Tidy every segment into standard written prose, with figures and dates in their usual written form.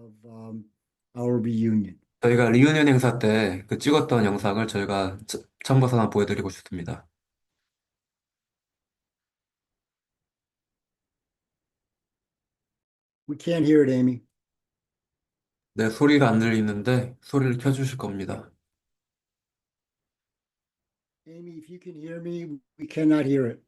of our reunion. 저희가 리유니언 행사 때 그 찍었던 영상을 저희가 첨부해서 하나 보여드리고 싶습니다. We can't hear it, Amy. 네, 소리가 안 들리는데 소리를 켜주실 겁니다. Amy, if you can hear me, we cannot hear it.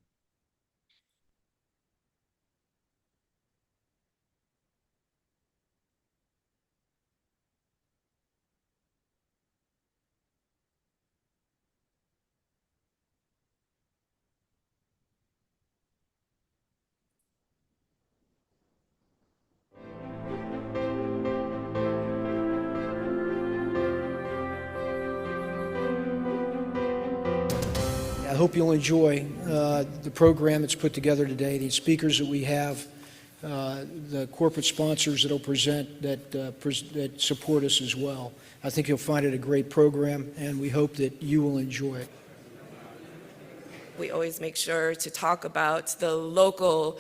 I hope you'll enjoy the program that's put together today, the speakers that we have, the corporate sponsors that will present that support us as well. I think you'll find it a great program, and we hope that you will enjoy it. We always make sure to talk about the local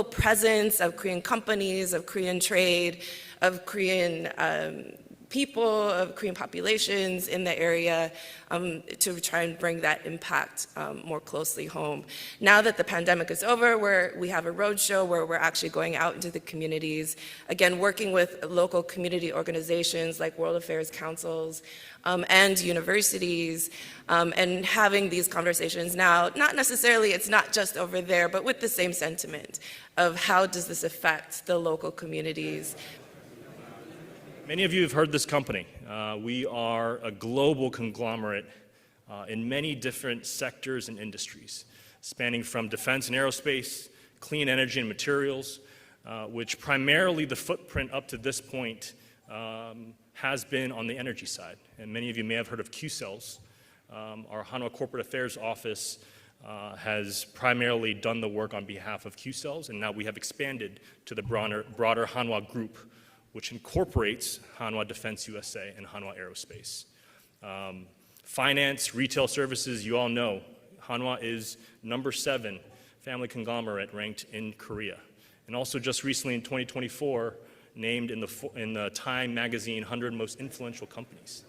presence of Korean companies, of Korean trade, of Korean people, of Korean populations in the area, to try and bring that impact more closely home. Now that the pandemic is over, we have a roadshow where we're actually going out into the communities, again, working with local community organizations like World Affairs Councils and universities, and having these conversations now, not necessarily, it's not just over there, but with the same sentiment of how does this affect the local communities. Many of you have heard this company. We are a global conglomerate in many different sectors and industries, spanning from defense and aerospace, clean energy and materials, which primarily the footprint up to this point has been on the energy side. And many of you may have heard of Qcells. Our Hanwha Corporate Affairs Office has primarily done the work on behalf of Qcells, and now we have expanded to the broader Hanwha Group, which incorporates Hanwha Defense USA and Hanwha Aerospace. Finance, retail services, you all know, Hanwha is number 7 family conglomerate ranked in Korea. And also just recently in 2024, named in the Time magazine 100 most influential companies.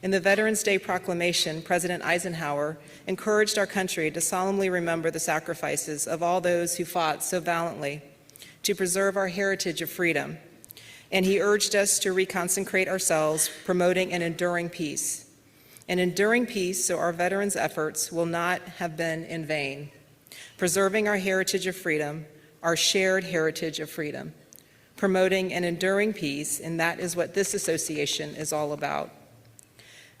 In the Veterans Day proclamation, President Eisenhower encouraged our country to solemnly remember the sacrifices of all those who fought so valiantly to preserve our heritage of freedom. And he urged us to reconsecrate ourselves, promoting an enduring peace. An enduring peace so our veterans' efforts will not have been in vain. Preserving our heritage of freedom, our shared heritage of freedom. Promoting an enduring peace, and that is what this association is all about.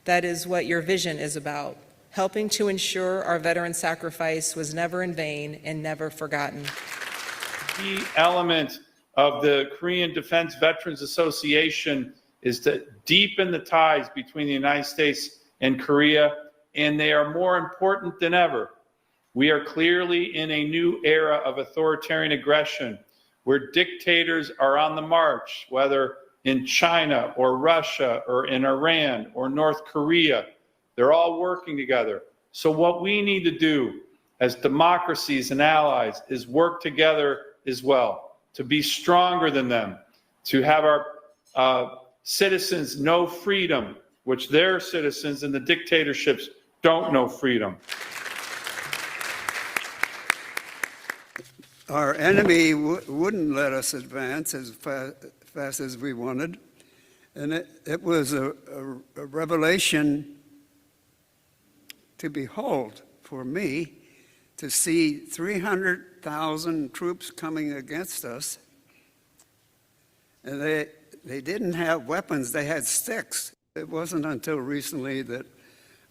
That is what your vision is about, helping to ensure our veterans' sacrifice was never in vain and never forgotten. Key element of the Korean Defense Veterans Association is to deepen the ties between the United States and Korea, and they are more important than ever. We are clearly in a new era of authoritarian aggression where dictators are on the march, whether in China or Russia or in Iran or North Korea. They're all working together. So what we need to do as democracies and allies is work together as well, to be stronger than them, to have our citizens know freedom, which their citizens in the dictatorships don't know freedom. Our enemy wouldn't let us advance as fast as we wanted, and it was a revelation to behold for me to see 300,000 troops coming against us, and they didn't have weapons, they had sticks. It wasn't until recently that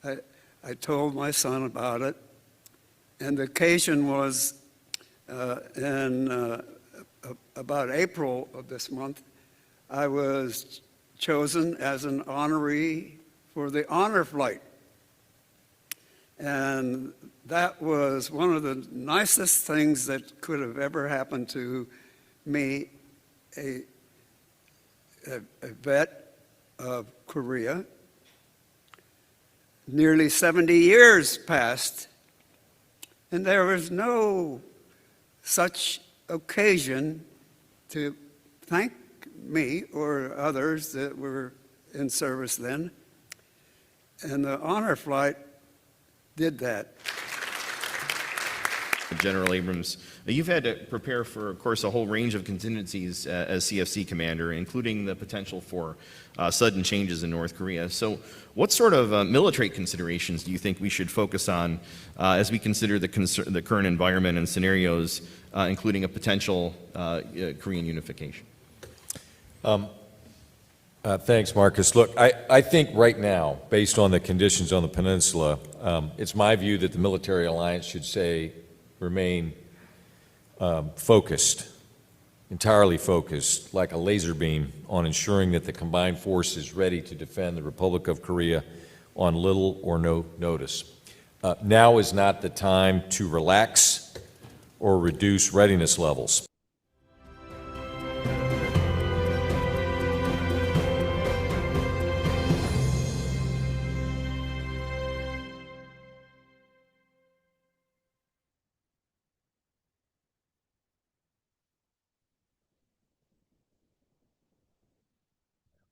I told my son about it, and the occasion was in about April of this month. I was chosen as an honoree for the honor flight. And that was one of the nicest things that could have ever happened to me, a vet of Korea. Nearly 70 years passed, and there was no such occasion to thank me or others that were in service then. And the honor flight did that. General Abrams, you've had to prepare for, of course, a whole range of contingencies as CFC commander, including the potential for sudden changes in North Korea. So what sort of military considerations do you think we should focus on as we consider the current environment and scenarios, including a potential Korean unification? Thanks, Marcus. Look, I think right now, based on the conditions on the peninsula, it's my view that the military alliance should remain focused, entirely focused, like a laser beam, on ensuring that the combined force is ready to defend the Republic of Korea on little or no notice. Now is not the time to relax or reduce readiness levels.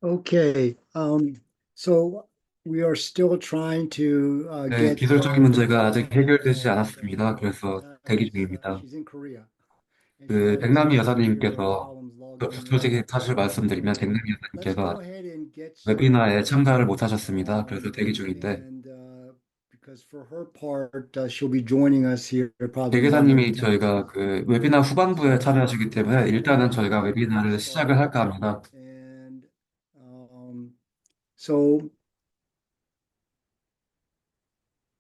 Okay, so we are still trying to 네, get 기술적인 문제가 아직 해결되지 않았습니다. 그래서 대기 she's, 중입니다. she's in Korea. And 그 she has 백남이 serious 여사님께서 problems logging 솔직히 on. 사실 말씀드리면 백남이 Let's go 여사님께서 ahead and get 웨비나에 started. 참가를 못 하셨습니다. 그래서 대기 중인데 And because for her part, she'll be joining us here probably 대기사님이 momentarily. 저희가 그 웨비나 후반부에 참여하시기 때문에 일단은 저희가 웨비나를 시작을 할까 합니다. And so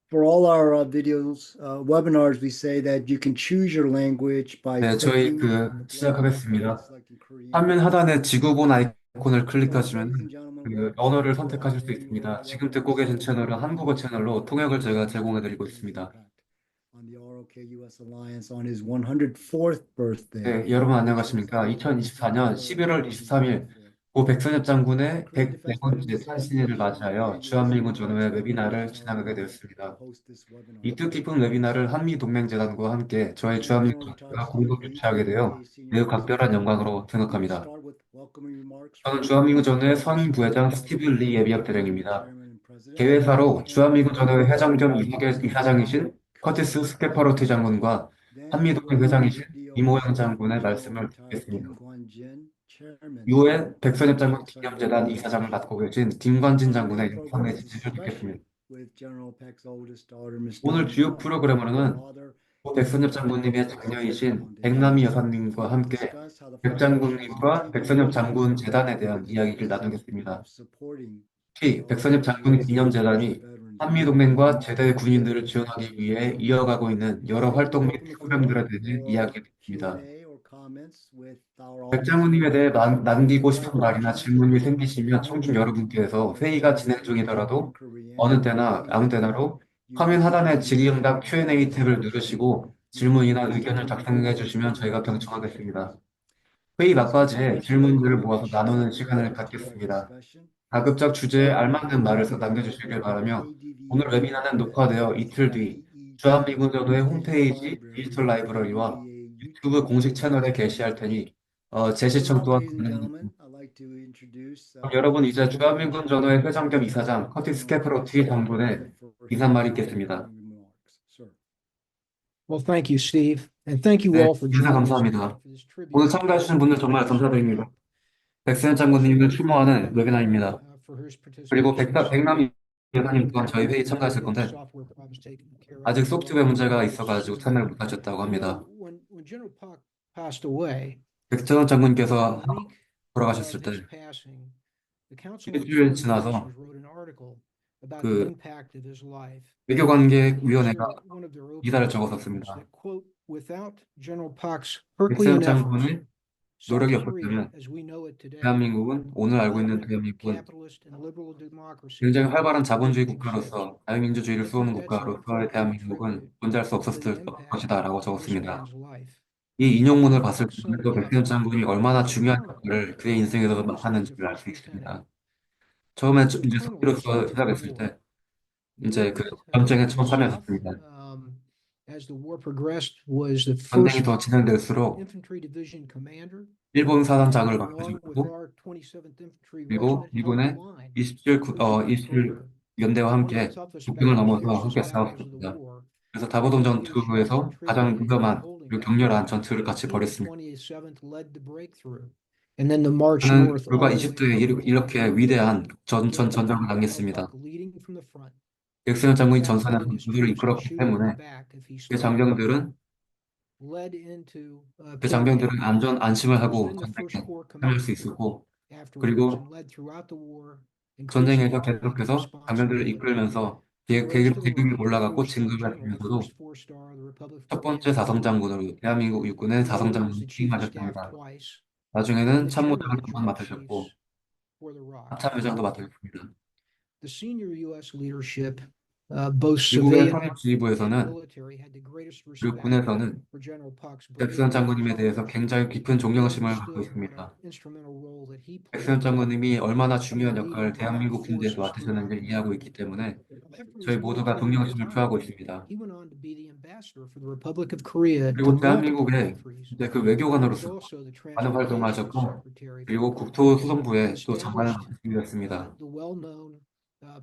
for all our videos, webinars, we say that you can choose your language by 네, 저희 clicking 시작하겠습니다. selecting Korean. 화면 하단에 지구본 아이콘을 클릭하시면 Ladies and gentlemen, 그 welcome 언어를 to 선택하실 수 있습니다. 지금 듣고 계신 채널은 한국어 채널로 통역을 저희가 제공해드리고 있습니다. on the ROK US Alliance on his 104th birthday. 네, 여러분 안녕하십니까? 2024년 11월 23일 고 백선엽 장군의 104번째 탄신일을 맞이하여 주한미군 전후의 웨비나를 진행하게 되었습니다. 이 뜻깊은 웨비나를 한미동맹재단과 함께 저희 주한미군 전후가 공동 주최하게 되어 매우 각별한 영광으로 생각합니다. 저는 주한미군 전후의 선 부회장 스티브 리 예비역 대령입니다. 개회사로 주한미군 전후의 회장 겸 이사장이신 커티스 스케파로티 장군과 한미동맹 회장이신 이모영 장군의 말씀을 듣겠습니다. 이후에 백선엽 장군 기념재단 이사장을 맡고 계신 김관진 장군의 영상의 지지를 듣겠습니다. 오늘 주요 프로그램으로는 고 백선엽 장군님의 장녀이신 백남희 여사님과 함께 백 장군님과 백선엽 장군 재단에 대한 이야기를 나누겠습니다. 특히 백선엽 장군 기념재단이 한미동맹과 제대 군인들을 지원하기 위해 이어가고 있는 여러 활동 및 프로그램들에 대해 이야기해드립니다. 백 장군님에 대해 남기고 싶은 말이나 질문이 생기시면 청중 여러분께서 회의가 진행 중이더라도 어느 때나 아무 때나로 화면 하단의 질의응답 Q&A 탭을 누르시고 질문이나 의견을 작성해 주시면 저희가 경청하겠습니다. 회의 막바지에 질문들을 모아서 나누는 시간을 갖겠습니다. 가급적 주제에 알맞는 말을 남겨주시길 바라며 오늘 웨비나는 녹화되어 이틀 뒤 주한미군 전후의 홈페이지 디지털 라이브러리와 유튜브 공식 채널에 게시할 테니 재시청 또한 가능합니다. 여러분 이제 주한미군 전후의 회장 겸 이사장 커티스 스케프로티 장군의 인사말이 있겠습니다. Well, thank you, Steve, and thank you 네, all for 인사 joining us 감사합니다. for this tribute 오늘 참가해주신 분들 정말 감사드립니다. 백선엽 장군님을 추모하는 웨비나입니다. for his 그리고 participation. 백남희 여사님 또한 저희 회의 참가하실 건데 Software problems taken care of. 아직 소프트웨어 문제가 있어가지고 참여를 못하셨다고 합니다. When General Park passed away, 백선엽 장군께서 a week 돌아가셨을 of 때 his passing, the Council of 일주일 Foreign 지나서 Relations wrote an article about 그 the impact of his life. 외교관계위원회가 One of their opening 기사를 statements 적었었습니다. that, quote, without General Park's 백선엽 Herculean efforts, 장군의 노력이 South Korea, 없었다면 as we know it today, 대한민국은 오늘 알고 있는 대한민국은 capitalist and liberal democracy, 굉장히 활발한 자본주의 국가로서 자유민주주의를 쏘는 국가로서의 대한민국은 존재할 수 없었을 것이다 라고 적었습니다. 이 인용문을 봤을 때 또 백선엽 장군이 얼마나 중요한 역할을 그의 인생에서 하는지를 알 수 있습니다. 처음에 이제 석기로서 시작했을 때 이제 그 전쟁에 처음 참여했습니다. as the war progressed, was the 전쟁이 first 더 진행될수록 infantry division commander, 일본 사단장을 맡게 along with 되고 our 27th Infantry 그리고 Regiment, held the 미군의 line 27, for June 27 frontier. 연대와 One of the 함께 toughest 국경을 battles, 넘어서 함께 fiercest battles of the 싸웠습니다. war. 그래서 다보동 The British 전투에서 가장 infiltrated into the 위험한 holding 그리고 pattern. 격렬한 전투를 The 같이 team of 벌였습니다. 27th led the breakthrough, and then the march 저는 north 불과 all the way 20도에 to 이렇게 위대한 전장을 General 당했습니다. Puck leading from the front. 백승현 장군이 That 전선에 led his 전투를 troops to 이끌었기 shoot in the 때문에 back if he 그 started. 장병들은 Led into 그 장병들은 안심을 who's 하고 then the first 전쟁에 corps 참여할 수 commander 있었고 afterwards 그리고 and led throughout the war, increasing 전쟁에서 our rapid 계속해서 장병들을 responsibility. 이끌면서 Rose to the 계급이 rank of 올라갔고 four-star 진급을 general, 하면서도 first four-star of the Republic of 첫 Korea 번째 in the War. 사성장군으로 대한민국 육군의 Rose 사성장군을 the chief of staff 취임하셨습니다. twice, 나중에는 the chairman 참모장을 of the 한 번 joint 맡으셨고 chiefs for the ROC. 합참의장도 맡으셨습니다. The senior U.S. leadership, both 미국의 civilian and 상임지휘부에서는 military, had the greatest 그리고 respect 군에서는 for General Puck's 백수현 bravery and 장군님에 대해서 resolve. 굉장히 깊은 They 존경심을 갖고 understood what 있습니다. an instrumental role that he 백수현 played 장군님이 얼마나 in 중요한 leading 역할을 ROC 대한민국 군대에서 forces throughout 맡으셨는지 the 이해하고 war. 있기 때문에 After 저희 his 모두가 military 동경심을 표하고 retirement, 있습니다. he went on to be the ambassador for the Republic of Korea to 그리고 multiple 대한민국의 countries. 이제 그 He was 외교관으로서 also the 많은 활동을 transportation 하셨고 secretary 그리고 for 국토수송부에 또 장관을 established 맡으셨습니다. the well-known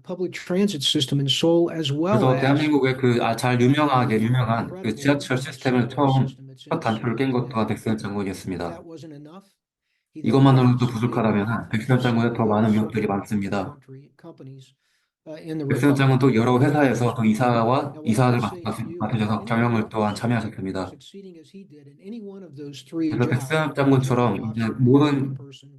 public transit system in Seoul, as well 그래서 as 대한민국의 그 잘 유명한 그 incredible 지하철 시스템을 subway system that's 첫 in 단추를 깬 Seoul 것 또한 today. 백수현 If 장군이었습니다. that wasn't enough, he then 이것만으로도 participated 부족하다면 in 백수현 장군에 더 several 많은 other 위협들이 prominent 많습니다. companies in the 백수현 Republic. 장군도 여러 회사에서 또 Now, what I 이사를 would say to you is 맡으셔서 any 경영을 또한 officer 참여하셨습니다. succeeding as he did in any one of those three 그래서 jobs, 백수현 general 장군처럼 이제 officer, 모든 military person,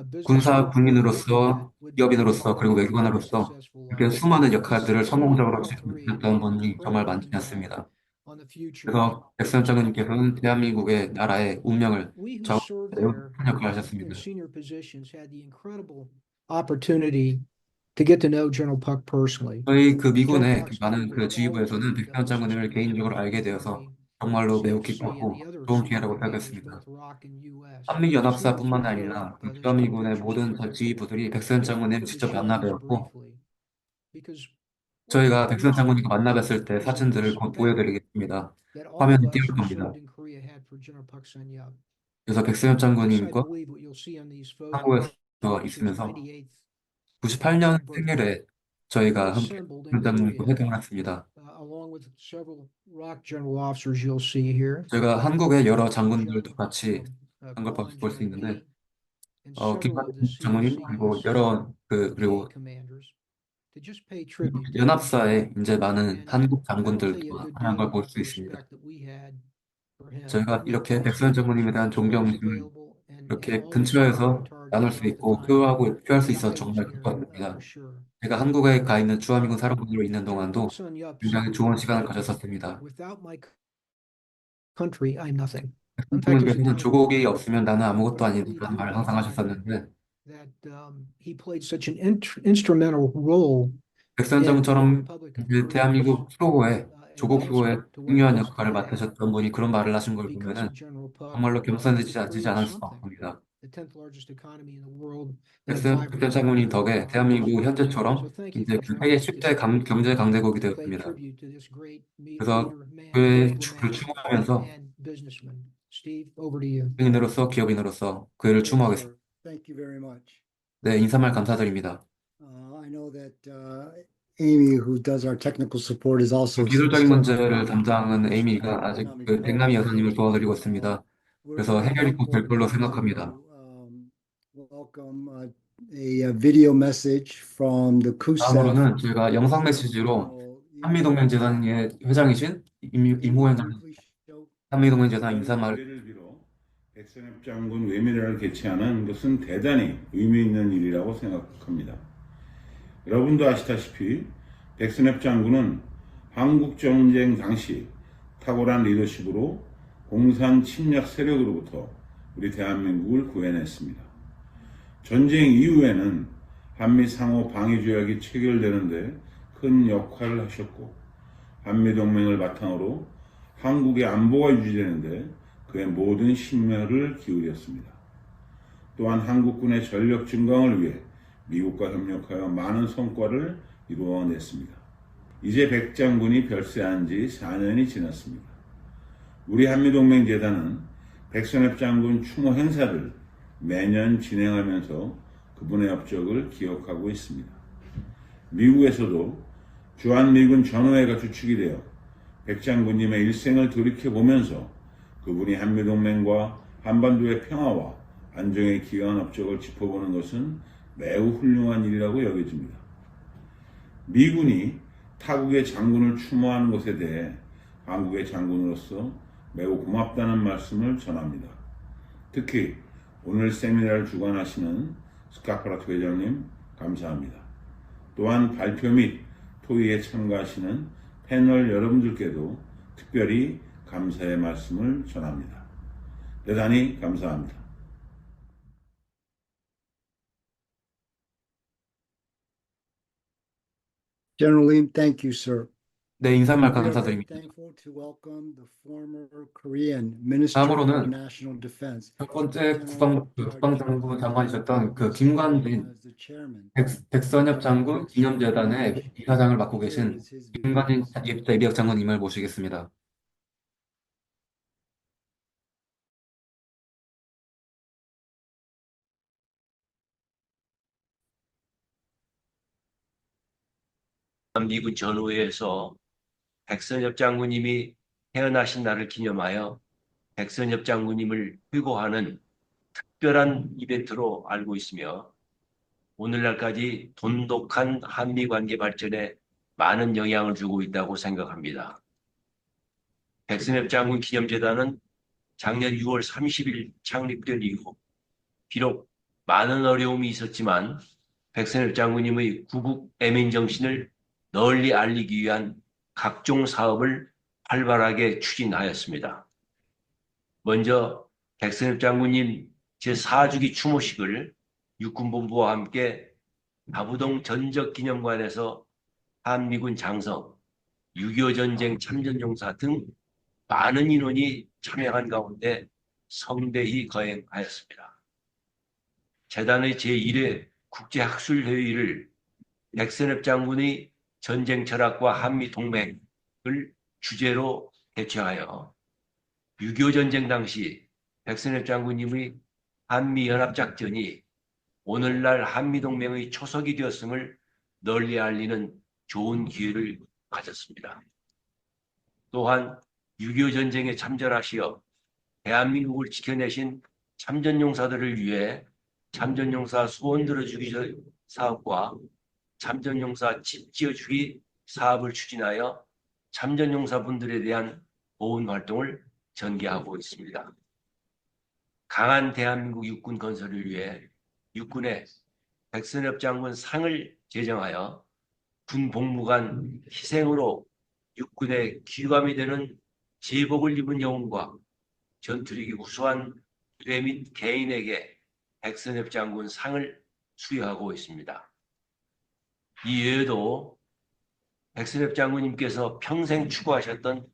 a businessman, or 군인으로서, diplomat, would 기업인으로서, 그리고 have a very 외교관으로서 successful 이렇게 life. 수많은 The 역할들을 senior 성공적으로 R3 지켰던 had an 분이 정말 incredible 많지 impact 않습니다. on the future 그래서 of 백수현 this country. 장군님께서는 대한민국의 나라의 운명을 We who 좌우하는 served 매우 there 큰 역할을 in 하셨습니다. senior positions had the incredible opportunity to get to know General Puck personally. 저희 그 General 미군의 Puck's 많은 help 그 was 지휘부에서는 always 백현 장군님을 assistance 개인적으로 알게 from 되어서 me, 정말로 매우 CFC, and 기뻤고 the other 좋은 senior 기회라고 commanders, 생각했습니다. both ROC and US. 한미연합사뿐만 Steve, if you 아니라 pull up 그 those two 주한미군의 pictures 모든 here. 지휘부들이 백수현 I 장군님을 wanted to 직접 show 만나 these 뵈었고 briefly because what 저희가 we 백수현 장군님과 see 만나 뵀을 때 is the 사진들을 respect 보여드리겠습니다. that all of 화면이 us 띄울 who 겁니다. served in Korea had for General Park Sun-hyuk. 그래서 백수현 This, I 장군님과 believe, what you'll see on these 한국에서 photos is 있으면서 98th 98년 birthday. 생일에 저희가 He 함께 assembled in 백수현 장군님과 Korea, 회동을 했습니다. along with several ROC general officers you'll see here. 저희가 한국의 여러 John, 장군들도 같이 한 걸 Kwan, 볼 수 General 있는데 Lee, and several 김관진 of the 장군님 CFC 그리고 여러 그리고 commanders to just pay tribute to him. 연합사에 이제 많은 And 한국 that'll tell you a 장군들도 good 한 deal 걸 볼 about 수 the 있습니다. respect that we had for him. 저희가 We 이렇게 also, 백수현 장군님에 대한 he was always 존경심을 available and 이렇게 always 근처에서 on target 나눌 수 all the 있고 time 표할 수 when 있어서 I was 정말 there, 기뻤습니다. for sure. 제가 한국에 가 있는 주한미군 사령부로 있는 동안도 Park Sun-hyuk 굉장히 좋은 시간을 said, 가졌었습니다. without my country, I'm nothing. In 백수현 fact, there's a 장군님께서는 time 조국이 없으면 나는 when 아무것도 I believe 아니다라는 he 말을 항상 recognized 하셨었는데 that he played such an instrumental role 백수현 in the 장군처럼 Republic of 이제 Korea's 대한민국 수호에 조국 수호에 advancement to what it 중요한 is 역할을 today 맡으셨던 분이 그런 말을 하신 걸 because 보면은 of General Puck. 정말로 겸손해지지 Korea 않지 is 않을 수가 something. 없습니다. The 10th largest economy in the world and a vibrant 백수현 장군님 덕에 economy. 대한민국이 So 현재처럼 thank you 이제 for 세계 allowing us 10대 경제 강대국이 to pay 되었습니다. tribute to this great 그래서 leader, man, 그의 diplomat, 추모하면서 and businessman. Steve, over to you. 국민으로서 기업인으로서 그를 추모하겠습니다. Thank you very much. 네, 인사말 감사드립니다. I know that Amy, who does our technical support, is also 기술적인 still 문제를 담당하는 에이미가 아직 그 백남이 여사님을 도와드리고 있습니다. 그래서 해결이 꼭 될 걸로 생각합니다. welcome a video message from the KUSEF. 다음으로는 저희가 영상 메시지로 한미동맹재단의 회장이신 임호연 장 한미동맹재단 인사말 의례를 빌어 백선엽 장군 외미라를 개최하는 것은 대단히 의미 있는 일이라고 생각합니다. 여러분도 아시다시피 백선엽 장군은 한국 전쟁 당시 탁월한 리더십으로 공산 침략 세력으로부터 우리 대한민국을 구해냈습니다. 전쟁 이후에는 한미 상호 방위 조약이 체결되는데 큰 역할을 하셨고 한미동맹을 바탕으로 한국의 안보가 유지되는데 그의 모든 심혈을 기울였습니다. 또한 한국군의 전력 증강을 위해 미국과 협력하여 많은 성과를 이루어냈습니다. 이제 백 장군이 별세한 지 4년이 지났습니다. 우리 한미동맹재단은 백선엽 장군 추모 행사를 매년 진행하면서 그분의 업적을 기억하고 있습니다. 미국에서도 주한미군 전호회가 주축이 되어 백 장군님의 일생을 돌이켜보면서 그분이 한미동맹과 한반도의 평화와 안정에 기여한 업적을 짚어보는 것은 매우 훌륭한 일이라고 여겨집니다. 미군이 타국의 장군을 추모하는 것에 대해 한국의 장군으로서 매우 고맙다는 말씀을 전합니다. 특히 오늘 세미나를 주관하시는 스카파라토 회장님 감사합니다. 또한 발표 및 토의에 참가하시는 패널 여러분들께도 특별히 감사의 말씀을 전합니다. 대단히 감사합니다. General Lim, thank you, sir. 네, 인사말 We are very 감사드립니다. thankful to welcome the former Korean Minister of 다음으로는 National Defense, 첫 번째 국방장군 장관이셨던 그 김관진 as the chairman. 백선엽 장군 기념재단의 이사장을 맡고 계신 김관진 예비역 장군님을 모시겠습니다. 미군 전후회에서 백선엽 장군님이 태어나신 날을 기념하여 백선엽 장군님을 회고하는 특별한 이벤트로 알고 있으며 오늘날까지 돈독한 한미 관계 발전에 많은 영향을 주고 있다고 생각합니다. 백선엽 장군 기념재단은 작년 6월 30일 창립된 이후 비록 많은 어려움이 있었지만 백선엽 장군님의 구국 애민 정신을 널리 알리기 위한 각종 사업을 활발하게 추진하였습니다. 먼저 백선엽 장군님 제4주기 추모식을 육군본부와 함께 다부동 전적기념관에서 한미군 장성, 6.25 전쟁 참전용사 등 많은 인원이 참여한 가운데 성대히 거행하였습니다. 재단의 제1회 국제학술회의를 백선엽 장군의 전쟁 철학과 한미 동맹을 주제로 개최하여 6.25 전쟁 당시 백선엽 장군님의 한미 연합작전이 오늘날 한미 동맹의 초석이 되었음을 널리 알리는 좋은 기회를 가졌습니다. 또한 6.25 전쟁에 참전하시어 대한민국을 지켜내신 참전용사들을 위해 참전용사 소원 들어주기 사업과 참전용사 집 지어주기 사업을 추진하여 참전용사분들에 대한 보훈 활동을 전개하고 있습니다. 강한 대한민국 육군 건설을 위해 육군에 백선엽 장군 상을 제정하여 군 복무관 희생으로 육군의 귀감이 되는 제복을 입은 영웅과 전투력이 우수한 부대 및 개인에게 백선엽 장군 상을 수여하고 있습니다. 이외에도 백선엽 장군님께서 평생 추구하셨던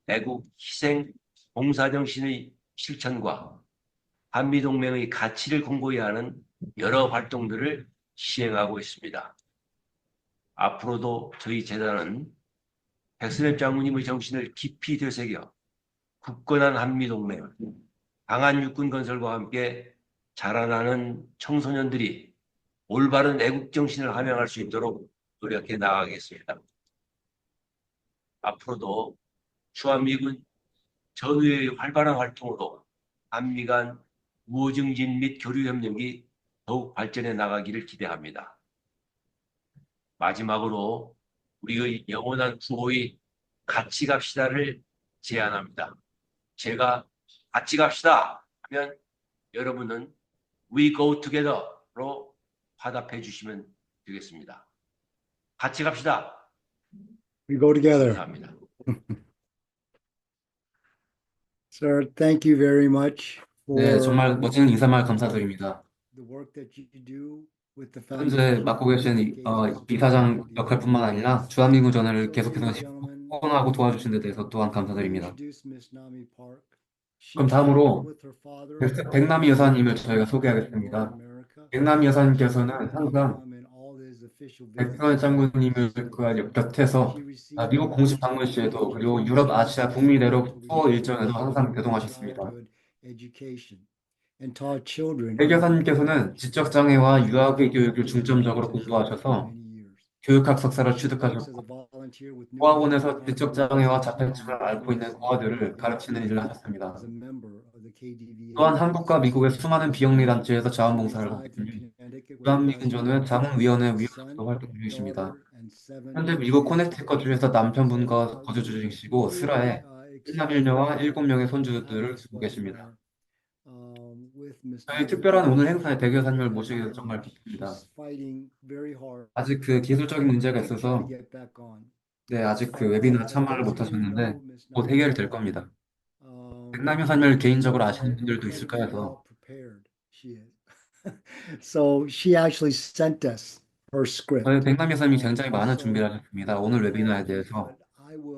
애국, 희생, 봉사정신의 실천과 한미동맹의 가치를 공고히 하는 여러 활동들을 시행하고 있습니다. 앞으로도 저희 재단은 백선엽 장군님의 정신을 깊이 되새겨 굳건한 한미동맹, 강한 육군 건설과 함께 자라나는 청소년들이 올바른 애국정신을 함양할 수 있도록 노력해 나가겠습니다. 앞으로도 주한미군 전후의 활발한 활동으로 한미 간 우호 증진 및 교류 협력이 더욱 발전해 나가기를 기대합니다. 마지막으로 우리의 영원한 구호의 같이 갑시다를 제안합니다. 제가 같이 갑시다 하면 여러분은 We go together로 화답해 주시면 되겠습니다. 같이 갑시다. We go together. 감사합니다. Sir, thank you very much 네, for 정말 멋진 인사말 감사드립니다. the work that you do with the 현재 Foundation 맡고 계신 for 이사장 역할뿐만 아니라 주한미군 전화를 계속해서 gentlemen, 후원하고 도와주신 데 대해서 또한 감사드립니다. introduce Miss Nami Park. She 그럼 다음으로 with her father 백남이 여사님을 저희가 소개하겠습니다. 백남이 여사님께서는 항상 백선엽 장군님을 그 곁에서 미국 공식 방문 시에도 그리고 유럽, 아시아, 북미 대륙 투어 일정에도 항상 교동하셨습니다. 백여사님께서는 지적장애와 유아기 교육을 중점적으로 공부하셔서 교육학 석사를 취득하셨고 고아원에서 지적장애와 자폐증을 앓고 있는 고아들을 가르치는 일을 하셨습니다. 또한 한국과 미국의 수많은 비영리 단체에서 자원봉사를 하셨으며 주한미군 전후의 자문위원회 위원으로도 활동 중이십니다. 현재 미국 코네티컷주에서 남편분과 거주 중이시고 슬하에 1남 1녀와 7명의 손주들을 두고 계십니다. 저희 특별한 오늘 행사에 대교사님을 모시게 돼서 정말 기쁩니다. 아직 그 기술적인 문제가 있어서 아직 그 웨비나 참여를 못 하셨는데 곧 해결될 겁니다. 백남 여사님을 개인적으로 아시는 분들도 있을까 해서 So she actually sent us her script. 저희 백남 여사님이 굉장히 많은 준비를 하셨습니다. 오늘 웨비나에 대해서.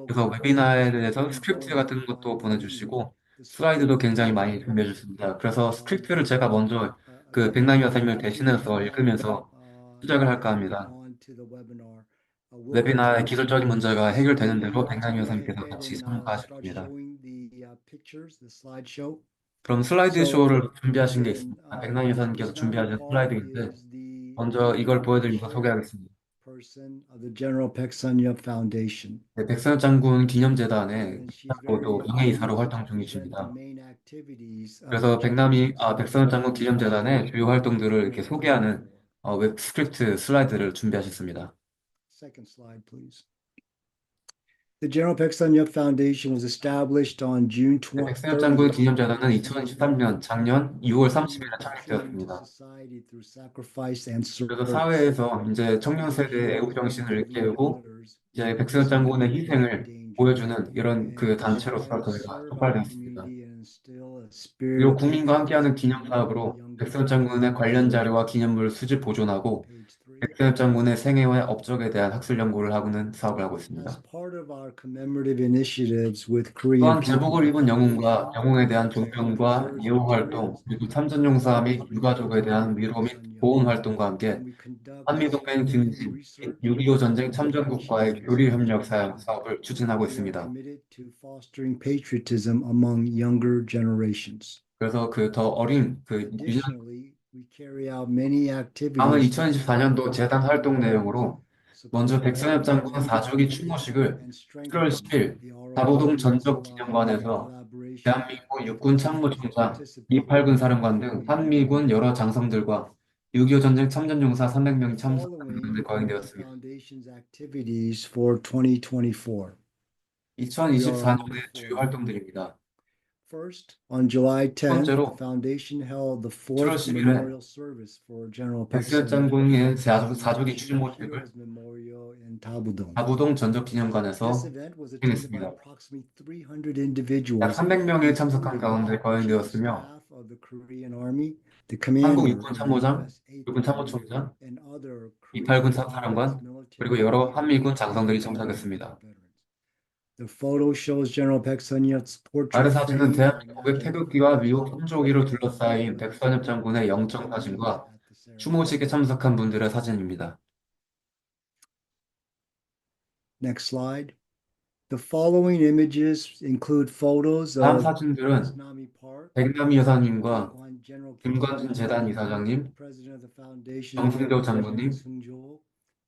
그래서 웨비나에 대해서 스크립트 같은 것도 보내주시고 슬라이드도 굉장히 많이 준비해 주셨습니다. 그래서 스크립트를 제가 먼저 그 백남 여사님을 대신해서 읽으면서 시작을 할까 합니다. 웨비나의 기술적인 문제가 해결되는 대로 백남 여사님께서 같이 참가하실 겁니다. 그럼 슬라이드 쇼를 준비하신 게 있습니다. 백남 여사님께서 준비하신 슬라이드인데 먼저 이걸 보여드리면서 소개하겠습니다. 네, 백선엽 장군 기념재단의 또 명예이사로 활동 중이십니다. 그래서 백선엽 장군 기념재단의 주요 활동들을 이렇게 소개하는 웹 스크립트 슬라이드를 준비하셨습니다. The General Paek Foundation was established on June 네, 백선엽 장군 기념재단은 2013년 작년 6월 30일에 창립되었습니다. 그래서 사회에서 이제 청년 세대의 애국 정신을 깨우고 이제 백선엽 장군의 희생을 보여주는 이런 그 단체로서 저희가 촉발되었습니다. 그리고 국민과 함께하는 기념 사업으로 백선엽 장군의 관련 자료와 기념물을 수집 보존하고 백선엽 장군의 생애와 업적에 대한 학술 연구를 하고는 사업을 하고 있습니다. 또한 제복을 입은 영웅과 영웅에 대한 존경과 예우 활동, 그리고 참전용사 및 유가족에 대한 위로 및 보훈 활동과 함께 한미동맹 증진 및 6.25 전쟁 참전국과의 교류 협력 사업을 추진하고 있습니다. 그래서 그 더 어린 다음은 2024년도 재단 활동 내용으로 먼저 백선엽 장군 4주기 추모식을 7월 10일 다보동 전적기념관에서 대한민국 육군 참모총장, 미8군 사령관 등 한미군 여러 장성들과 6.25 전쟁 참전용사 300명이 참석하는 데 거행되었습니다. 2024년의 주요 활동들입니다. On July 10th, 번째로 the foundation held the 7월 fourth 10일에 memorial service for General 백선엽 Paek 장군의 4주기 추모식을 in Tabudong. 다보동 전적기념관에서 This event was attended by 진행했습니다. approximately 300 individuals, 약 300명이 참석한 가운데 거행되었으며 staff of the Korean Army, the 한국 commander 육군 of the 참모장, US 8th 육군 참모총장, and other 미8군 Korean 사령관, military 그리고 여러 한미군 장성들이 참석했습니다. The photo shows General Paek Sun-yeol's portrait 아래 사진은 frame 대한민국의 태극기와 미국 현조기로 둘러싸인 백선엽 장군의 영정 사진과 추모식에 참석한 분들의 사진입니다. Next slide. The following images include photos 다음 of 사진들은 Nami Park, 백남희 여사님과 General 김관진 재단 이사장님, President of the Foundation, 정승조 장군님, Seung-jo,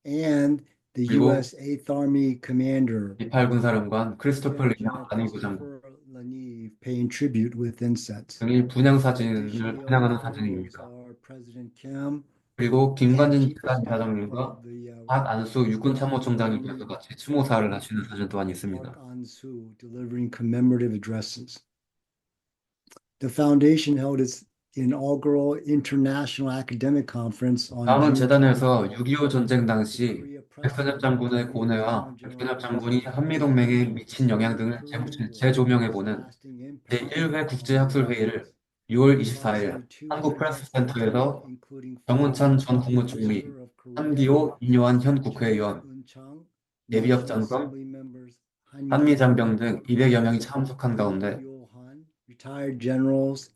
and the 그리고 U.S. 8th Army Commander 미8군 사령관 크리스토퍼 리너 General 안위부 장군 Christopher Lanieve paying tribute with incense. 등이 분향 사진을 분향하는 사진입니다. Are President Kim, 그리고 김관진 재단 이사장님과 박안수 육군 참모총장님께서 같이 추모사를 하시는 사진 또한 있습니다. Park An-soo delivering commemorative addresses. The foundation held its inaugural international academic conference on 다음은 June 재단에서 24th. 6.25 전쟁 당시 Korea 백선엽 장군의 고뇌와 President 백선엽 장군이 한미동맹에 미친 영향 등을 재조명해보는 제1회 국제학술회의를 6월 24일 한국 프레스센터에서 정운찬 전 국무총리, 한기호 이뇨한 현 국회의원, 예비역 장관, 한미장병 등 200여 명이 참석한 가운데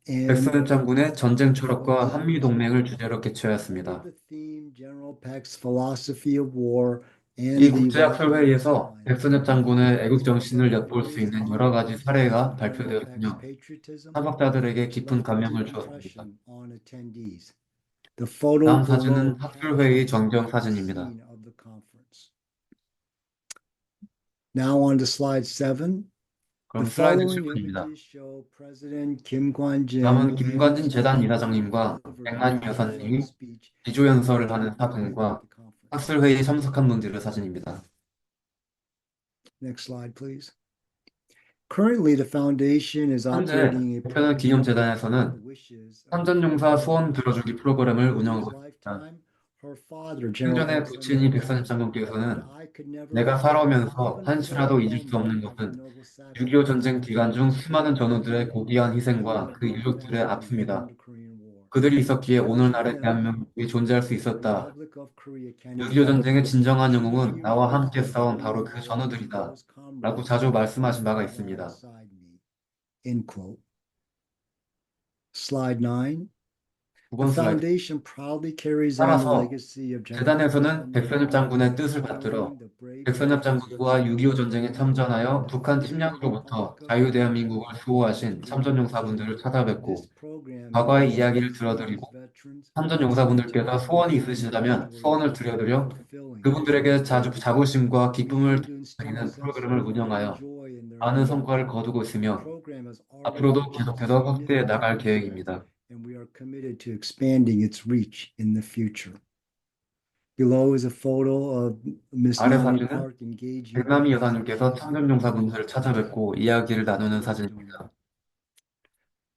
백선엽 장군의 전쟁 철학과 한미동맹을 주제로 개최하였습니다. General Peck's philosophy of war and 이 the 국제학술회의에서 백선엽 장군의 애국 정신을 엿볼 수 있는 여러 가지 사례가 발표되었으며 참석자들에게 깊은 감명을 주었습니다. The photo 다음 below 사진은 학술회의 정정 사진입니다. scene of the conference. Now on to slide 7. 그럼 The 슬라이드 following 7번입니다. images show President Kim Kwon-jin 다음은 and 김관진 his 재단 staff 이사장님과 deliver 백만 a 여사님이 speech 기조연설을 하는 사진과 at the conference. 학술회의 참석한 분들의 사진입니다. Next slide, please. Currently, the foundation is 현재 operating a 백편엽 기념재단에서는 참전용사 소원 들어주기 프로그램을 운영하고 있습니다. 생전에 부친이 백선엽 장군께서는 내가 살아오면서 한시라도 잊을 수 없는 것은 6.25 전쟁 기간 중 수많은 전우들의 고귀한 희생과 그 유족들의 아픔이다. 그들이 있었기에 오늘날의 대한민국이 존재할 수 있었다. 6.25 전쟁의 진정한 영웅은 나와 함께 싸운 바로 그 전우들이다. 라고 자주 말씀하신 바가 있습니다. End quote. Slide 9. 9번 The 슬라이드. foundation proudly carries on the 따라서 legacy of 재단에서는 백선엽 장군의 뜻을 받들어 백선엽 장군과 6.25 전쟁에 참전하여 북한 침략으로부터 자유대한민국을 수호하신 참전용사분들을 찾아뵙고 과거의 이야기를 들어드리고 참전용사분들께서 소원이 있으시다면 소원을 들려드려 그분들에게 자부심과 기쁨을 드리는 프로그램을 운영하여 많은 성과를 거두고 있으며 앞으로도 계속해서 확대해 나갈 계획입니다. and we are committed to expanding its reach in the future. Below is a photo of Miss 아래 Nami 사진은 Park engaging 백남이 여사님께서 참전용사분들을 찾아뵙고 이야기를 나누는 사진입니다.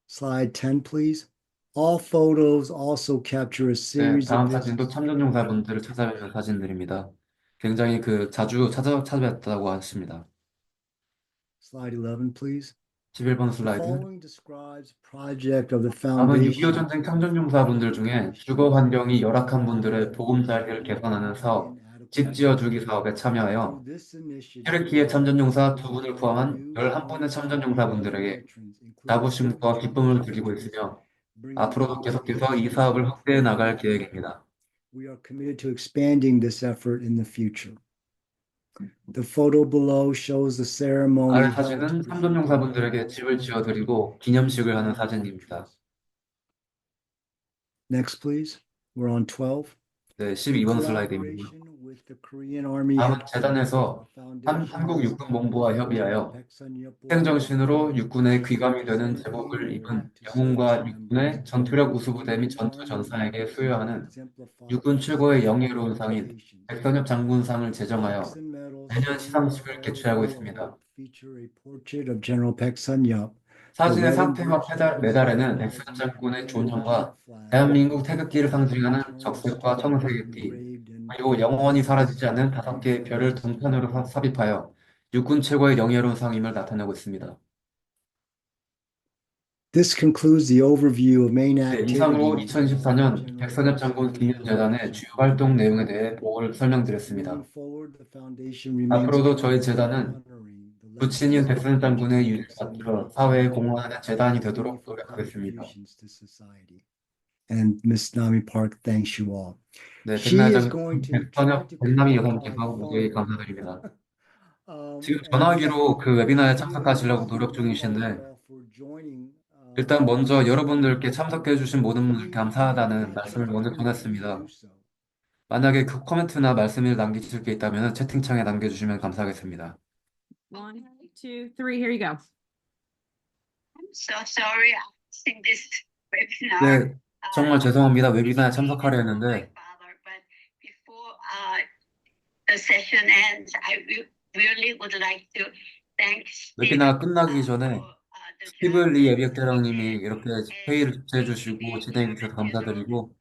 Slide 10, please. All photos also capture a 네, series 다음 of 사진도 참전용사분들을 찾아뵙는 사진들입니다. 굉장히 자주 찾아뵙다고 하십니다. Slide 11, please. 11번 The 슬라이드. following describes project of the 다음은 6.25 foundation. 전쟁 참전용사분들 중에 주거 환경이 열악한 분들의 보금자리를 개선하는 사업, 집 지어주기 사업에 참여하여 cherokee 참전용사 2분을 포함한 11분의 참전용사분들에게 자부심과 기쁨을 드리고 있으며 앞으로도 계속해서 이 사업을 확대해 나갈 계획입니다. We are committed to expanding this effort in the future. The photo below shows the ceremony 아래 held 사진은 to 참전용사분들에게 집을 지어드리고 기념식을 하는 사진입니다. Next, please. We're on 12. 네, 12번 슬라이드입니다. Collaboration with the Korean Army 다음은 Headquarters, 재단에서 our foundation 한국 has 육군본부와 협의하여 백선엽 희생정신으로 육군의 귀감이 되는 제복을 입은 영웅과 육군의 전투력 우수부대 및 전투전사에게 수여하는 육군 최고의 영예로운 상인 백선엽 장군상을 제정하여 매년 시상식을 개최하고 있습니다. feature a portrait of General Paek Sun-yup. 사진의 상태와 메달에는 백선엽 장군의 존형과 대한민국 태극기를 상징하는 적색과 청색의 띠, 그리고 영원히 사라지지 않는 5개의 별을 동판으로 삽입하여 육군 최고의 영예로운 상임을 나타내고 있습니다. This concludes the overview of main 네, 이상으로 activities. 2014년 백선엽 장군 기념재단의 주요 활동 내용에 대해 보고를 설명드렸습니다. Moving forward, the foundation remains 앞으로도 저희 committed to 재단은 honoring the 부친인 legacy 백선엽 장군의 유를 of 받들어 사회에 공헌하는 재단이 되도록 meaningful 노력하겠습니다. contributions to society. And Miss Nami Park thanks you all. 네, She is going to 백선엽 try to 백남이 pick up 여사님께서 by 모두에게 phone. 감사드립니다. 지금 And 전화기로 그 웨비나에 참석하시려고 thank 노력 you 중이신데 all for joining, 일단 먼저 여러분들께 참석해 주신 모든 분들 감사하다는 말씀을 먼저 전했습니다. 만약에 그 코멘트나 말씀을 남기실 게 있다면 채팅창에 남겨주시면 감사하겠습니다. 1, 2, 3, here you go. I'm so sorry. I think this webinar. 네, 정말 죄송합니다. 웨비나에 참석하려 했는데 But before the session ends, I really would like to thank 웨비나가 끝나기 전에 스티브 리 예비역대령님이 이렇게 회의를 주최해 주시고 진행해 주셔서 감사드리고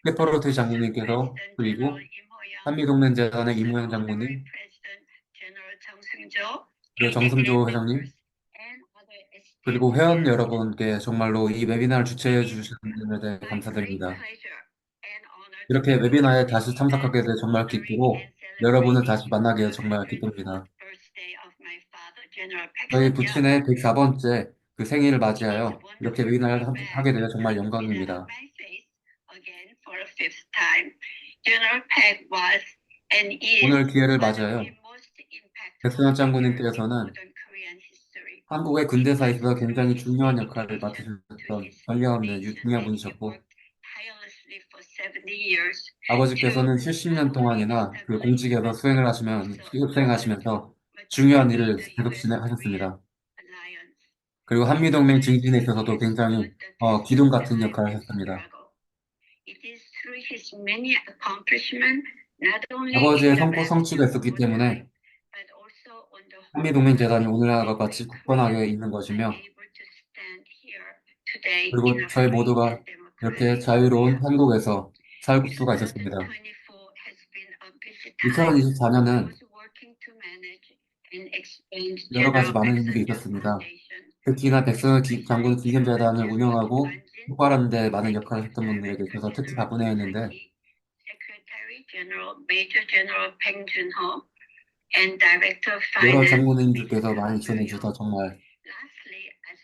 페퍼로티 장군님께서 그리고 한미동맹재단의 이모영 장군님 그리고 정승조 회장님 그리고 회원 여러분께 정말로 이 웨비나를 주최해 주시는 분에 대해 감사드립니다. 이렇게 웨비나에 다시 참석하게 돼 정말 기쁘고 여러분을 다시 만나게 돼 정말 기쁩니다. 저희 부친의 104번째 그 생일을 맞이하여 이렇게 웨비나를 하게 되어 정말 영광입니다. for a fifth time. General Peg was and is 오늘 기회를 one of 맞아요. the most impactful 백선엽 figures in 장군님께서는 modern Korean history. 한국의 근대사에 있어서 굉장히 중요한 역할을 맡으셨던 전례없는 중요한 분이셨고, Tirelessly for 70 years 아버지께서는 70년 동안이나 그 공직에서 수행하시면서 중요한 일을 계속 진행하셨습니다. alliance. 그리고 한미동맹 증진에 있어서도 굉장히 기둥 같은 역할을 하셨습니다. It is through his many accomplishments, not only 아버지의 in the 성취가 있었기 때문에 but also on the whole 한미동맹재단이 오늘날과 같이 굳건하게 있는 것이며, able to stand here today in 그리고 a 저희 free 모두가 and 이렇게 democratic 자유로운 한국에서 살 수가 있었습니다. 2024 has been a busy time. 2024년은 Was working to manage and expand 여러 가지 General 많은 일이 백선엽 있었습니다. Foundation. 특히나 백선엽 장군 기념재단을 운영하고 폭발하는 데 많은 역할을 했던 분들에게 있어서 특히 바쁜 해였는데, Secretary General Major General Peng Junho and Director of 여러 Finance. 장군님들께서 많이 지원해 주셔서 정말 Lastly, as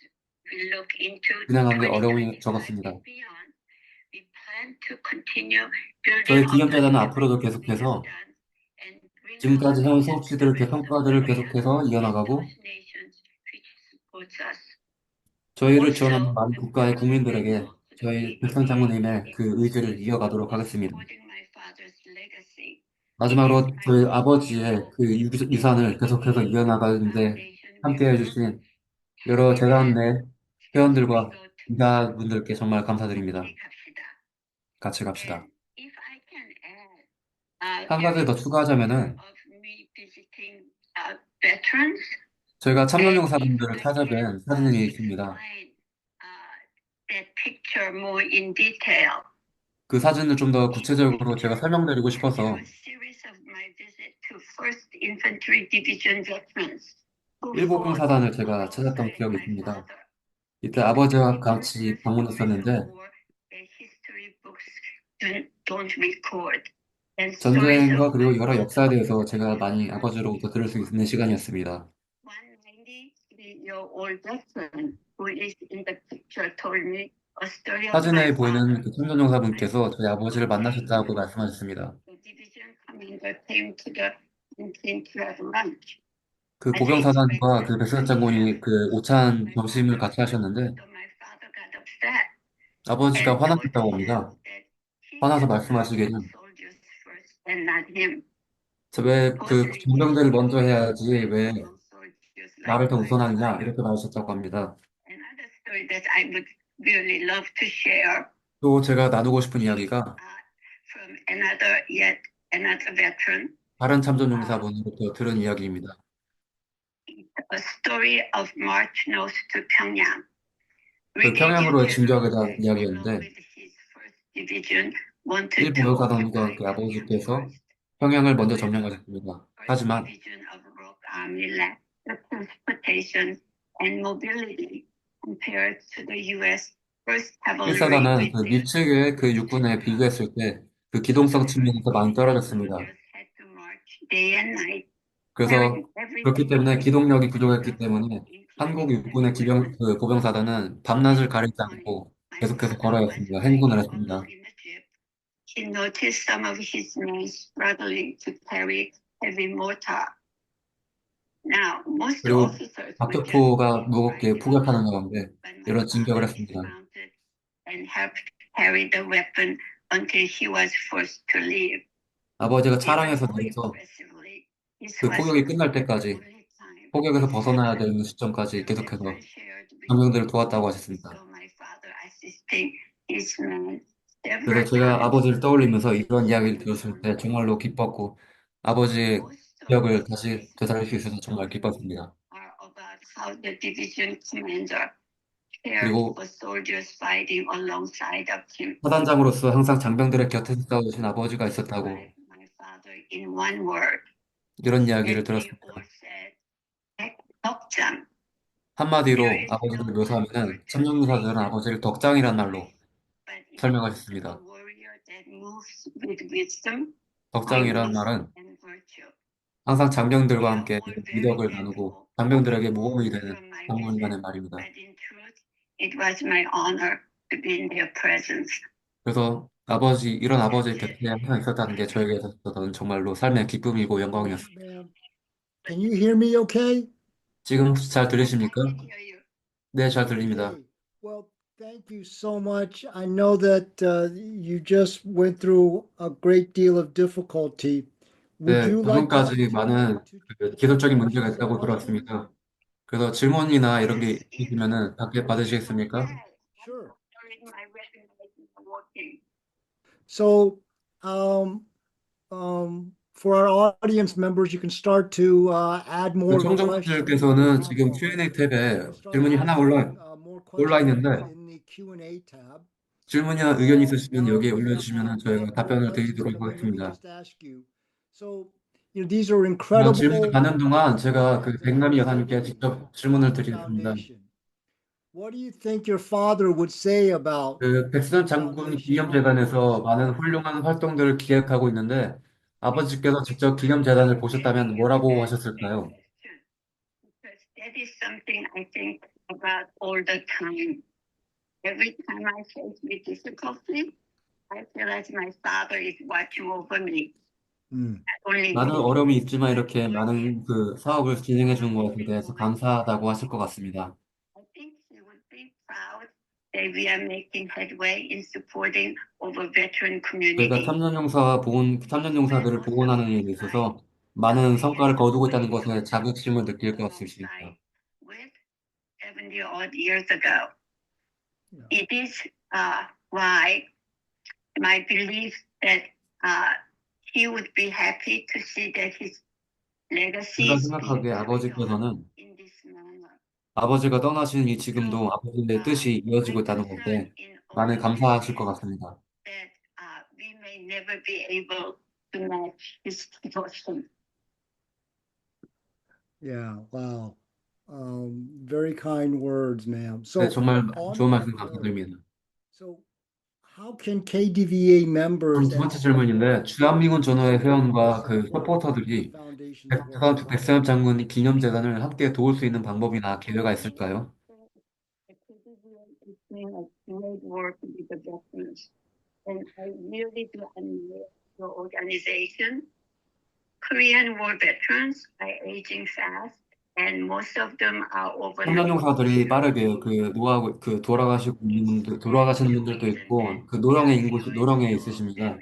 we look into 진행하는 게 어려움이 2025 적었습니다. and beyond, we plan to continue building 저희 on the 기념재단은 efforts 앞으로도 we have 계속해서 done and bring 지금까지 해온 out 성취들을, the 성과들을 계속해서 이어나가고, those nations which supports us. 저희를 지원하는 많은 국가의 국민들에게 저희 백선 장군님의 그 의지를 이어가도록 하겠습니다. Supporting my father's legacy. 마지막으로 저희 아버지의 그 유산을 계속해서 이어나가는데 함께 해주신 여러 재단 내 회원들과 기자분들께 정말 감사드립니다. 같이 갑시다. If I can add, 한 가지 더 추가하자면은 of me visiting veterans. 저희가 참전용사분들을 찾아뵌 사진이 있습니다. That picture more in detail. 그 사진을 좀 더 구체적으로 제가 설명드리고 싶어서 A series of my visit to 1st Infantry Division veterans. who 일본 fought 사단을 제가 alongside 찾았던 기억이 my 있습니다. father. 이때 아버지와 같이 방문했었는데 The history books don't record. And stories 전쟁과 of 그리고 my 여러 father 역사에 대해서 제가 많이 아버지로부터 들을 수 있는 시간이었습니다. One 93-year-old veteran who is in the picture told me a story of my 사진에 father. 보이는 그 참전용사분께서 저희 아버지를 만나셨다고 말씀하셨습니다. The division commander came to the canteen to have lunch. 그 보병사단과 그 백선 장군이 그 오찬 점심을 같이 하셨는데 So my father got upset 아버지가 and told 화나셨다고 the 합니다. staff that he 화나서 should 말씀하시기를 put soldiers first and not him. 왜 그 정병들을 먼저 해야지 왜 Soldiers like 나를 더 my 우선하느냐 father. 이렇게 말하셨다고 합니다. Another story that I would really love to share 또 제가 나누고 싶은 이야기가 from another veteran, 다른 참전용사분으로부터 들은 이야기입니다. a story of March North to Pyongyang. 그 평양으로의 진격에 대한 along 이야기였는데 with his first division wanted to 일보병사단과 occupy 그 Pyongyang 아버지께서 first. 평양을 먼저 점령하셨습니다. 하지만 Division of Rock Army lacked the transportation and mobility compared to the U.S. First Cavalry. 1사단은 그 밀측의 그 육군에 비교했을 때 그 기동성 측면에서 많이 떨어졌습니다. Had to march day and night. 그래서 그렇기 때문에 기동력이 부족했기 때문에 한국 육군의 그 보병사단은 밤낮을 가리지 않고 계속해서 걸어야 했습니다. 행군을 했습니다. He noticed some of his men struggling to carry heavy mortar. Now, most 그리고 officers 박격포가 무겁게 포격하는 가운데 이런 진격을 했습니다. and helped carry the weapon until he was forced to leave. 아버지가 차량에서 내려서 그 포격이 끝날 때까지 포격에서 벗어나야 되는 시점까지 계속해서 장병들을 도왔다고 하셨습니다. 그래서 제가 아버지를 떠올리면서 이런 이야기를 들었을 때 정말로 기뻤고 아버지의 기억을 다시 되살릴 수 있어서 정말 기뻤습니다. 그리고 사단장으로서 항상 장병들의 곁에 싸우신 아버지가 있었다고 이런 이야기를 들었습니다. 한마디로 아버지를 묘사하면 참전용사들은 아버지를 덕장이란 말로 설명하셨습니다. 덕장이란 말은 항상 장병들과 함께 미덕을 나누고 장병들에게 모범이 되는 장군이라는 말입니다. It was my honor to be in their presence. 그래서 이런 아버지 곁에 항상 있었다는 게 저에게 있어서는 정말로 삶의 기쁨이고 영광이었습니다. Ma'am, can you hear me okay? 지금 혹시 잘 I 들리십니까? can hear you. 네, 잘 들립니다. Okay. Well, thank you so much. I know that you just went through a great deal of difficulty. Would 네, you like the 방금까지 많은 opportunity 그 to 기술적인 ask 문제가 some 있다고 questions? 들었습니다. 그래서 질문이나 이런 게 Yes, if 있으면은 답변 받으시겠습니까? Sure. during my resignation for working. So, for our audience members, you can start to add 그 more questions. 청중분들께서는 지금 Q&A 탭에 질문이 하나 올라 있는데 in the Q&A tab. 질문이나 의견 있으시면 Now, 여기에 for 올려주시면 저희가 example, 답변을 드리도록 let me 하겠습니다. just ask you. So, these are 그러면 질문 incredible 받는 동안 제가 그 programs that 백남이 you're 여사님께 making 직접 질문을 at the 드리겠습니다. foundation. What do you think your father would say about 그 백선 장군 기념재단에서 많은 훌륭한 활동들을 기획하고 있는데 아버지께서 직접 기념재단을 보셨다면 뭐라고 하셨을까요? Because that is something I think about all the time. Every time I face with difficulty, I feel like my father is watching over me. Mm. Not only 많은 me, 어려움이 있지만 이렇게 많은 그 사업을 진행해 주는 것에 대해서 감사하다고 하실 것 같습니다. I think he would be proud that we are making headway in supporting our veteran 저희가 community. 참전용사들을 보호하는 일에 있어서 많은 성과를 거두고 있다는 것에 자긍심을 느낄 것 같으십니다. With 70 odd years ago. It is why my belief that he would be happy to see that his legacy 제가 is being 생각하기에 carried 아버지께서는 on in this manner. 아버지가 떠나신 이 지금도 아버지의 뜻이 이어지고 있다는 My 것에 concern in all 많이 of 감사하실 this 것 is 같습니다. that we may never be able to match his devotion. Yeah, wow. Very kind words, ma'am. So 네, 정말 on 좋은 that 말씀 note, 감사드립니다. so how can KDVA 그럼 members 두 and 번째 질문인데 주한미군 전후의 회원과 그 support 서포터들이 the foundation's work? 백선엽 장군 기념재단을 함께 도울 수 있는 방법이나 기회가 있을까요? The KDVA is doing a great work with the veterans, and I really do admire your organization. Korean War veterans are aging fast, and most of them are over 90. 참전용사들이 빠르게 돌아가시는 분들도 있고 그 노령에 있으십니다.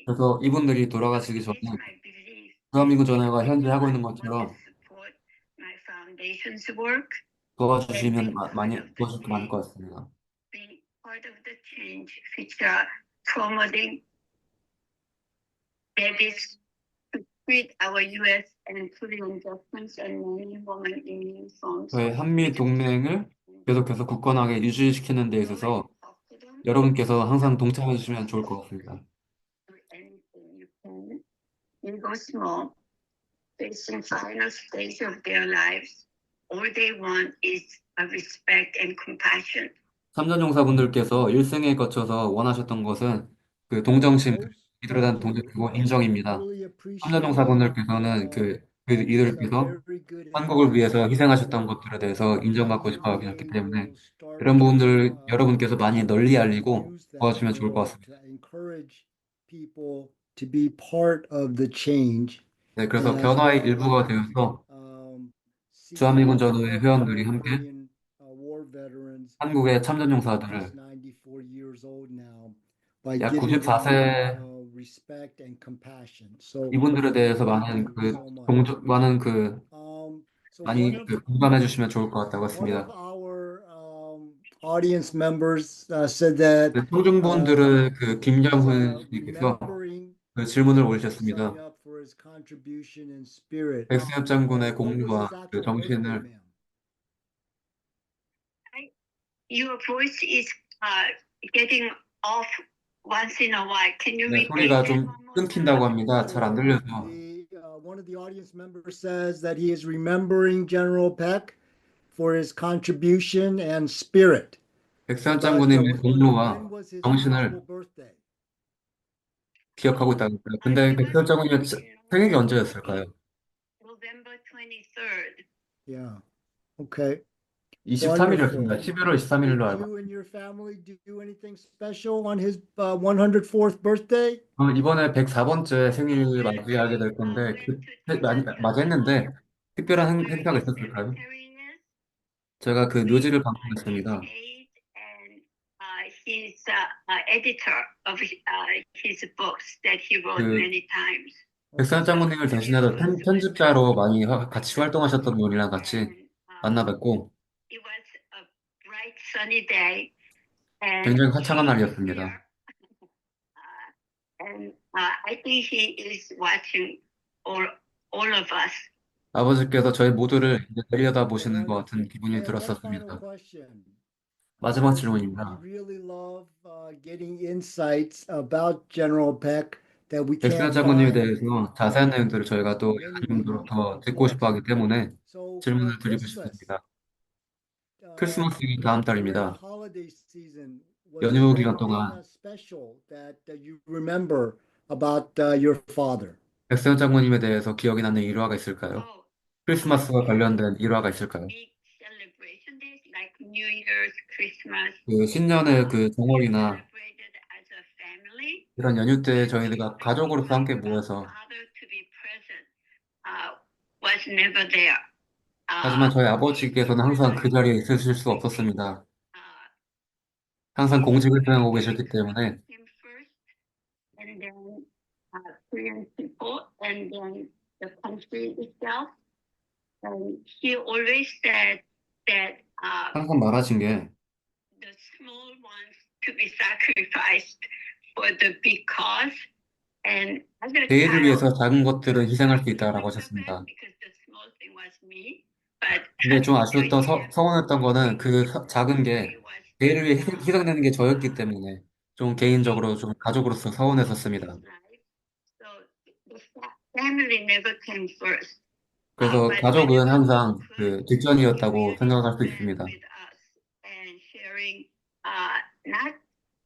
그래서 이분들이 돌아가시기 전에 주한미군 전회가 현재 하고 있는 것처럼 도와주시면 도와줄 게 많을 것 같습니다. Be part of the change which are promoting that is to treat our U.S. and Korean veterans and men and women in uniforms. 저희 한미 동맹을 계속해서 굳건하게 유지시키는 데 있어서 여러분께서 항상 동참해 주시면 좋을 것 같습니다. Do anything you can. Big or small, facing final stage of their lives, all they want is a respect and compassion. 참전용사분들께서 일생에 거쳐서 원하셨던 것은 그 동정심, 이들에 대한 동정이고 인정입니다. 참전용사분들께서는 이들께서 한국을 위해서 희생하셨던 것들에 대해서 인정받고 싶어 하셨기 때문에 이런 부분들을 여러분께서 많이 널리 알리고 도와주시면 좋을 것 같습니다. To be part of the change. 네, 그래서 변화의 일부가 되어서 주한미군 전후의 회원들이 함께 한국의 참전용사들을 약 94세 이분들에 대해서 많이 공감해 주시면 좋을 것 같다고 했습니다. Audience members said that 청중분들은 김정훈 씨께서 그 질문을 올리셨습니다. 백선엽 장군의 공로와 그 정신을 Your voice is getting off once in a while. Can you 네, repeat 소리가 that 좀 one more 끊긴다고 time? 합니다. 잘 안 들려서. One of the audience members says that he is remembering General Peck for his contribution and spirit. 백선엽 장군의 공로와 정신을 기억하고 있다는 거예요. 근데 백선엽 장군의 생일이 언제였을까요? November 23rd. Yeah. Okay. 23일이었습니다. Wonderful. 11월 23일로 Did 알고 you and your family do anything special on his 104th birthday? 이번에 104번째 생일 맞이하게 될 건데 맞이했는데 특별한 행사가 있었을까요? 제가 그 묘지를 방문했습니다. He's editor of his books that he wrote 그 many times. 백선 장군님을 대신해서 편집자로 많이 같이 활동하셨던 분이랑 같이 만나 뵙고 It was a bright sunny day, and 굉장히 화창한 날이었습니다. I think he is watching all of us. 아버지께서 저희 모두를 이제 내려다보시는 것 같은 기분이 들었었습니다. 마지막 질문입니다. We really love getting insights about General Peck that we 백승환 can't 장군님에 find. 대해서 자세한 내용들을 저희가 또 여러분들로 더 듣고 싶어 하기 때문에 So, 질문을 드리고 Christmas, 싶습니다. 크리스마스가 다음 during the 달입니다. holiday season, was 연휴 there 기간 anything 동안 special that you remember about your father? 백승환 장군님에 대해서 기억이 나는 일화가 있을까요? 크리스마스와 관련된 일화가 있을까요? Big celebration days like New Year's, Christmas, 그 신년의 그 정월이나 celebrated as a family. 이런 연휴 때 저희가 가족으로서 함께 모여서 Father to be present was never there. 하지만 저희 아버지께서는 항상 그 자리에 있으실 수 없었습니다. 항상 공직을 수행하고 계셨기 때문에 Him first, and then Korean people, and then the country itself. And he always said that 항상 말하신 게 the small ones to be sacrificed for the big cause. And as a 대의를 위해서 child, 작은 것들은 희생할 수 있다라고 because 하셨습니다. the small thing was me, but 근데 좀 아쉬웠던 서운했던 거는 그 작은 게 대의를 위해 희생되는 게 저였기 때문에 좀 개인적으로 좀 가족으로서 서운했었습니다. so the family never came first. 그래서 But 가족은 whenever 항상 we 그 could, 뒷전이었다고 생각할 수 stand 있습니다. with us and sharing not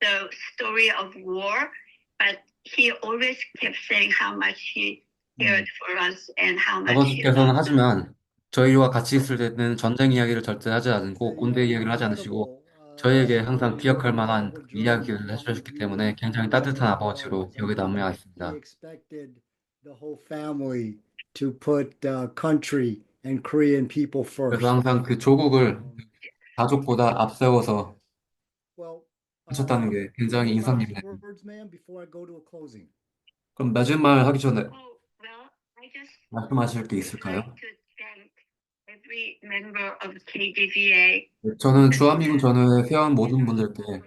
the story of war, but he always kept saying how much he cared for us and how much he 아버지께서는 loved us. 하지만 저희와 같이 있을 때는 전쟁 이야기를 절대 하지 않고 꼰대 이야기를 하지 않으시고 저희에게 항상 기억할 만한 이야기를 해주셨기 때문에 굉장히 따뜻한 아버지로 기억에 남아 있습니다. He expected the whole family to put country and Korean people first. 그래서 항상 그 조국을 가족보다 앞세워서 Well, 하셨다는 게 굉장히 any 인상적이네요. last words, ma'am, before I go to a closing? 그럼 마지막 하기 전에 Well, I just 말씀하실 게 would 있을까요? like to thank every member of KDVA, 저는 주한미군 전후의 회원 모든 분들께 and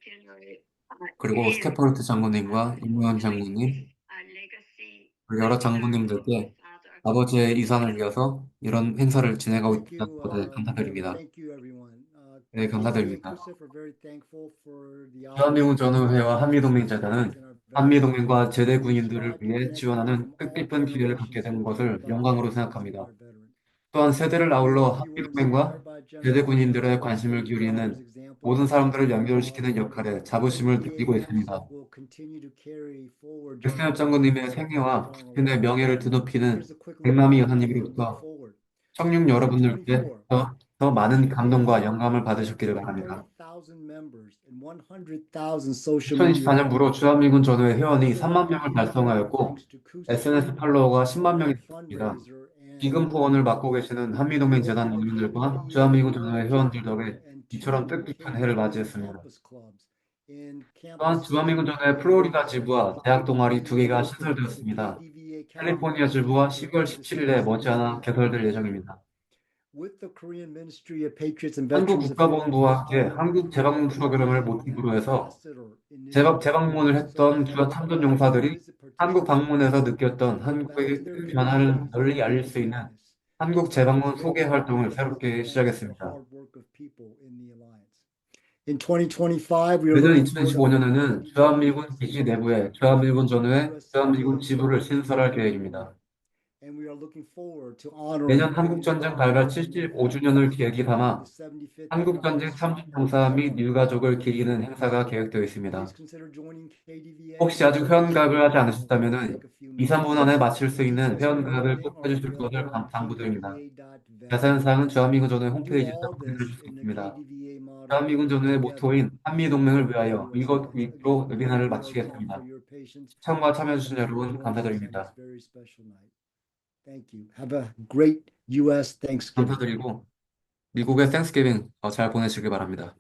General 그리고 Kim, 스테퍼르트 장군님과 임무현 장군님 legacy 그리고 여러 장군님들께 아버지의 이상을 위해서 이런 행사를 진행하고 있다는 것에 감사드립니다. Thank you, everyone. 네, 감사드립니다. Christopher, very thankful for the 주한미군 전후회와 한미동맹재단은 한미동맹과 제대 군인들을 위해 connecting 지원하는 from all 뜻깊은 기회를 갖게 된 것을 generations 영광으로 of 생각합니다. our veterans. 또한 세대를 아울러 We were 한미동맹과 inspired by 제대 General 군인들의 Peck's 관심을 father's 기울이는 example 모든 사람들을 of 연결시키는 역할에 자부심을 느끼고 있습니다. will continue to carry forward 백승엽 General 장군님의 Peck's 생애와 strong 국민의 명예를 legacy. 드높이는 Here's a quick look 백남이 back as we 여사님으로부터 look forward. 청룡 여러분들께 더 많은 감동과 영감을 받으셨기를 Over 바랍니다. 30,000 members and 100,000 social media 2024년부로 주한미군 전후의 회원이 followers. 3만 명을 달성하였고 Thanks to Kusa SNS 팔로워가 10만 명이 됐습니다. fundraiser and 기금 후원을 맡고 계시는 한미동맹 재단 원인들과 주한미군 전후의 회원들 덕에 이처럼 뜻깊은 해를 맞이했습니다. 또한 주한미군 전후의 플로리다 지부와 대학 동아리 2개가 신설되었습니다. 캘리포니아 지부와 10월 17일에 머지않아 개설될 예정입니다. With the Korean Ministry of Patriots and 한국 Veterans 국가본부와 함께 Affairs, 한국 재방문 프로그램을 모티브로 해서 ambassador 재방문을 했던 주한 참전 용사들이 한국 방문에서 느꼈던 한국의 큰 변화를 널리 알릴 수 있는 한국 재방문 소개 활동을 새롭게 시작했습니다. In 2025, we are 내년 looking for 2025년에는 주한미군 기지 내부에 주한미군 전후에 주한미군 지부를 신설할 계획입니다. And we are looking forward to honoring 내년 한국전쟁 발발 75주년을 계기 삼아 한국전쟁 참전용사 및 유가족을 기리는 행사가 계획되어 있습니다. 혹시 아직 회원가입을 하지 않으셨다면 2, 3분 안에 마칠 수 있는 회원가입을 꼭 해주실 것을 당부드립니다. 자세한 사항은 주한미군전의 홈페이지에서 확인해 주실 수 있습니다. 주한미군전의 모토인 한미동맹을 위하여 이것 위로 웨비나를 마치겠습니다. 시청과 참여해주신 여러분 감사드립니다. Thank you. Have a great U.S. Thanksgiving. 감사드리고 미국의 땡스기빙 잘 보내시길 바랍니다.